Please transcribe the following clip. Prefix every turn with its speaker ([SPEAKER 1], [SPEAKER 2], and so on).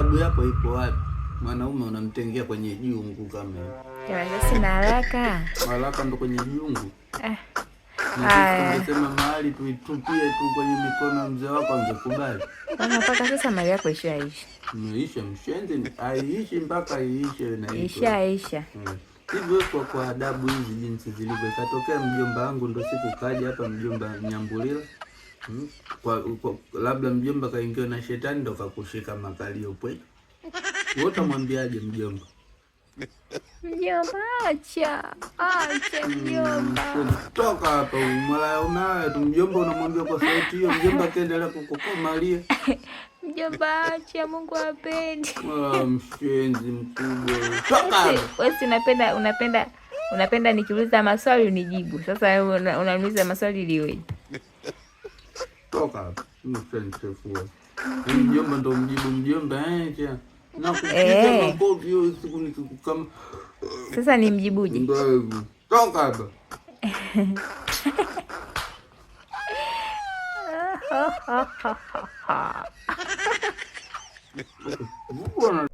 [SPEAKER 1] adabu yako ipo wapi? Mwanaume unamtengea kwenye jungu kama hiyo.
[SPEAKER 2] Sasa sina haraka.
[SPEAKER 1] Haraka ndo kwenye jungu.
[SPEAKER 2] Haya.
[SPEAKER 1] Mahali tuitupie tu kwenye mikono mzee wako angekubali.
[SPEAKER 2] Mpaka sasa mali yako ishaisha.
[SPEAKER 1] Imeisha mshenzi, aiishi mpaka iishe na
[SPEAKER 2] ishaisha.
[SPEAKER 1] Hivyo kwa adabu hizi jinsi zilivyo. Ikatokea mjomba wangu ndo siku kaja hapa mjomba Nyambulila. Kwa labda mjomba kaingiwa na shetani ndo kakushika makalio pwe. Wewe utamwambiaje mjomba?
[SPEAKER 2] Mjomba acha mjomba.
[SPEAKER 1] Toka hapa malaya unaye tu mjomba unamwambia kwa sauti hiyo mjomba kaendelea kukukomalia.
[SPEAKER 2] Mjomba acha, Mungu apendi.
[SPEAKER 1] Mshenzi mkubwa. Toka.
[SPEAKER 2] Wewe unapenda nikiuliza maswali unijibu. Sasa unaniuliza maswali liweje?
[SPEAKER 1] Toka hapa. Mshenzi. Mjomba ndo mjibu mjomba acha. Na kupiga makofi hiyo siku nikikukama.
[SPEAKER 2] Sasa ni mjibuje?
[SPEAKER 1] Toka hapa. Bwana